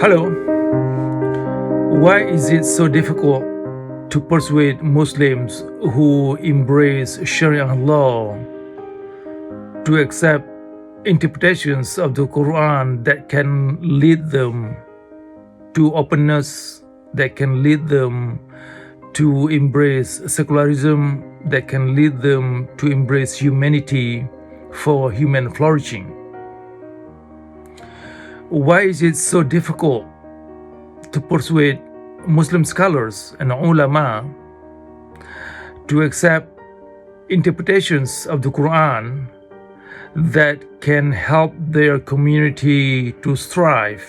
Hello. Why is it so difficult to persuade Muslims who embrace Sharia law to accept interpretations of the Quran that can lead them to openness, that can lead them to embrace secularism, that can lead them to embrace humanity for human flourishing? Why is it so difficult to persuade Muslim scholars and ulama to accept interpretations of the Quran that can help their community to strive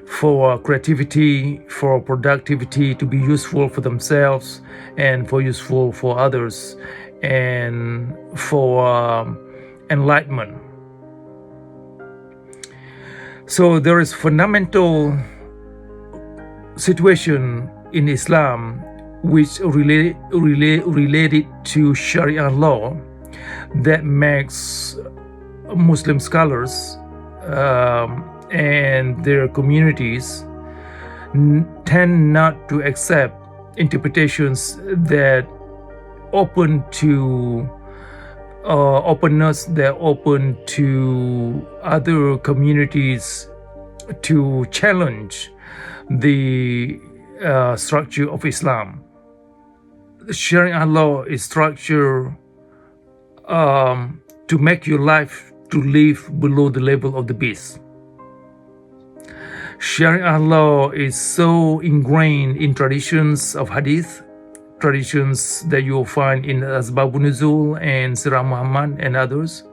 for creativity, for productivity, to be useful for themselves and for useful for others, and for enlightenment? So there is fundamental situation in Islam which related to Sharia law that makes Muslim scholars and their communities tend not to accept interpretations that open to openness, that open to other communities to challenge the structure of Islam. Sharia law is structured to make your life to live below the level of the beast. Sharia law is so ingrained in traditions of hadith, traditions that you will find in Asbabun Nuzul and Sirah Muhammad and others.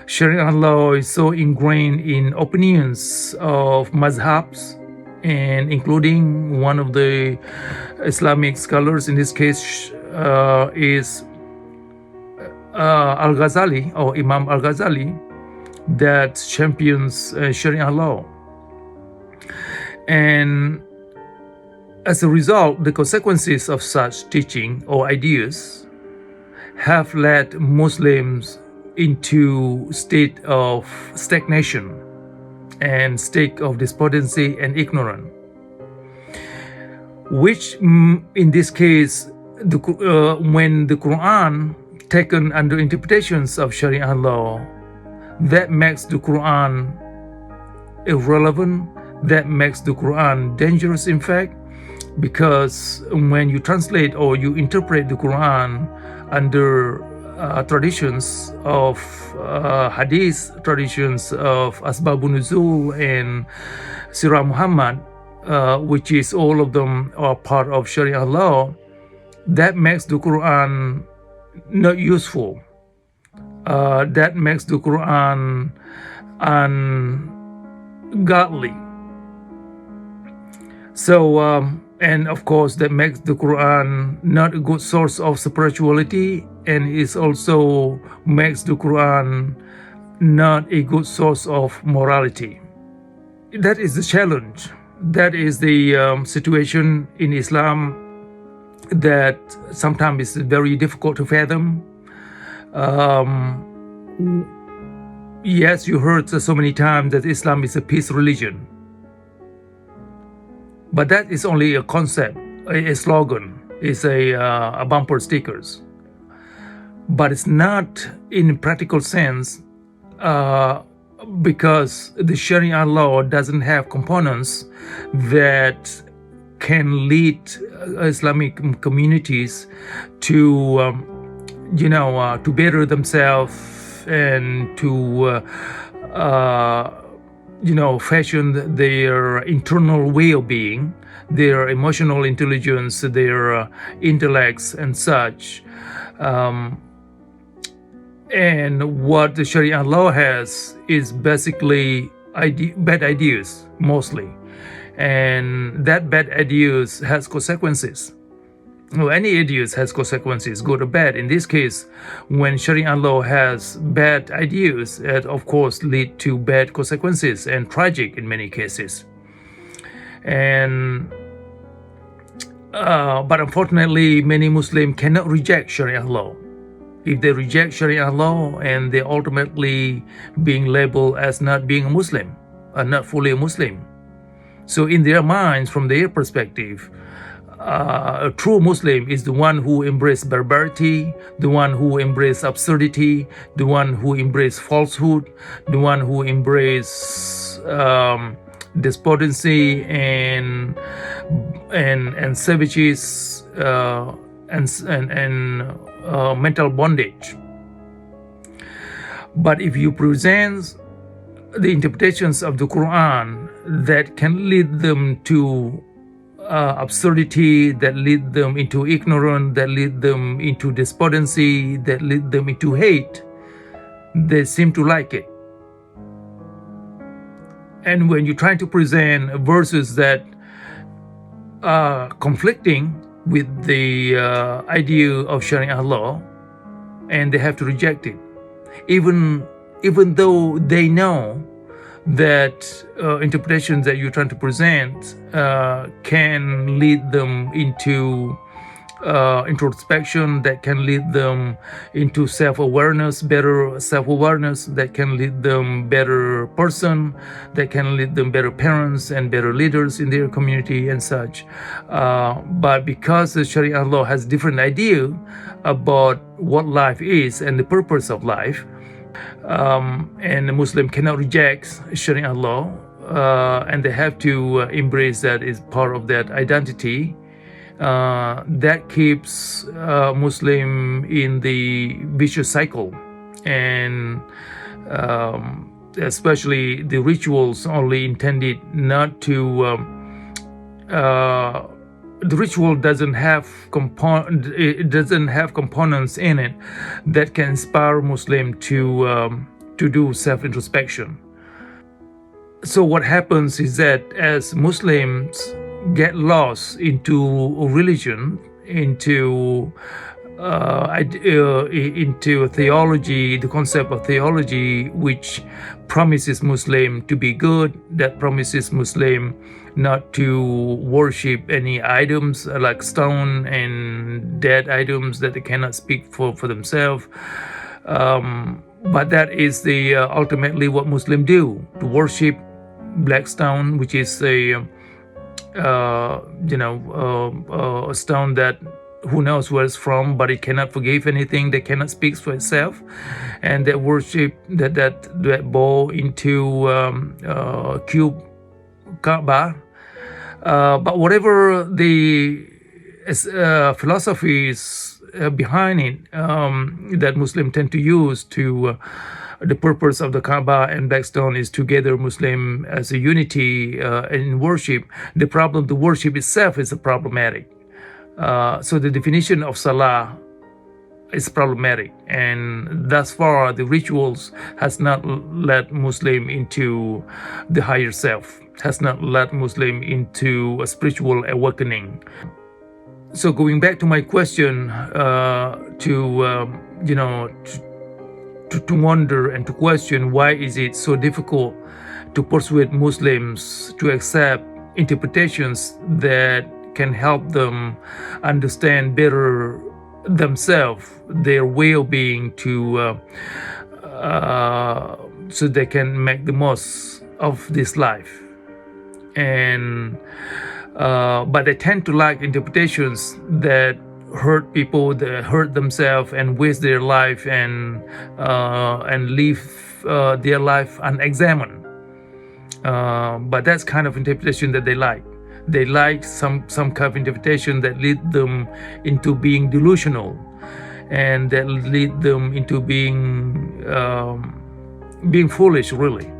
Sharia law is so ingrained in opinions of mazhabs, and including one of the Islamic scholars, in this case is Al-Ghazali, or Imam Al-Ghazali, that champions Sharia law. And as a result, the consequences of such teaching or ideas have led Muslims into state of stagnation and state of despondency and ignorance, which in this case, when the Quran taken under interpretations of Sharia law, that makes the Quran irrelevant, that makes the Quran dangerous, in fact, because when you translate or you interpret the Quran under traditions of hadith, traditions of Asbabun Nuzul and Sirah Muhammad, which is all of them are part of Sharia law, that makes the Quran not useful. That makes the Quran ungodly. So, and of course, that makes the Quran not a good source of spirituality, and it also makes the Quran not a good source of morality. That is the challenge. That is the situation in Islam that sometimes is very difficult to fathom. Yes, you heard so many times that Islam is a peace religion. But that is only a concept, a slogan, it's a bumper stickers. But it's not in practical sense because the Sharia law doesn't have components that can lead Islamic communities to, to better themselves and to, fashion their internal way of being, their emotional intelligence, their intellects and such. And what the Sharia law has is basically bad ideas, mostly. And that bad ideas has consequences. Well, any ideas has consequences, good or bad. In this case, when Sharia law has bad ideas, it of course lead to bad consequences and tragic in many cases. And but unfortunately, many Muslims cannot reject Sharia law. If they reject Sharia law, and they ultimately being labeled as not being a Muslim, not fully a Muslim. So in their minds, from their perspective, a true Muslim is the one who embraces barbarity, the one who embraces absurdity, the one who embraces falsehood, the one who embraces despondency and savages and mental bondage. But if you present the interpretations of the Quran that can lead them to absurdity, that lead them into ignorance, that lead them into despondency, that lead them into hate, they seem to like it. And when you try to present verses that are conflicting with the idea of Sharia law, and they have to reject it, even though they know that interpretations that you're trying to present can lead them into introspection, that can lead them into self-awareness, better self-awareness, that can lead them better person, that can lead them better parents and better leaders in their community and such. But because the Sharia law has different idea about what life is and the purpose of life, and the Muslim cannot reject Sharia law, and they have to embrace that as part of that identity. That keeps Muslim in the vicious cycle, and especially the rituals only intended not to. The ritual doesn't have components in it that can inspire Muslim to do self-introspection. So what happens is that as Muslims get lost into religion, into theology, the concept of theology, which promises Muslim to be good, that promises Muslim not to worship any items like stone and dead items that they cannot speak for themselves. But that is the ultimately what Muslims do, to worship black stone, which is a stone that who knows where it's from, but it cannot forgive anything, that cannot speak for itself, and that worship that bow into cube Kaaba. But whatever the philosophies behind it that Muslims tend to use to the purpose of the Kaaba and Blackstone is to gather Muslim as a unity in worship. The worship itself is problematic. So the definition of Salah is problematic, and thus far the rituals has not led Muslim into the higher self, has not led Muslim into a spiritual awakening. So going back to my question, to wonder and to question, why is it so difficult to persuade Muslims to accept interpretations that can help them understand better themselves, their way of being, so they can make the most of this life. And but they tend to like interpretations that hurt people, that hurt themselves and waste their life and leave their life unexamined. But that's kind of interpretation that they like. They like some kind of interpretation that lead them into being delusional, and that lead them into being foolish, really,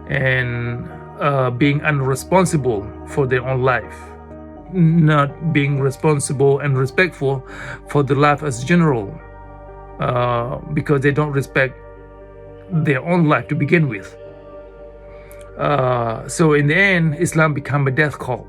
and being unresponsible for their own life, not being responsible and respectful for the life as general, because they don't respect their own life to begin with. So in the end, Islam become a death cult.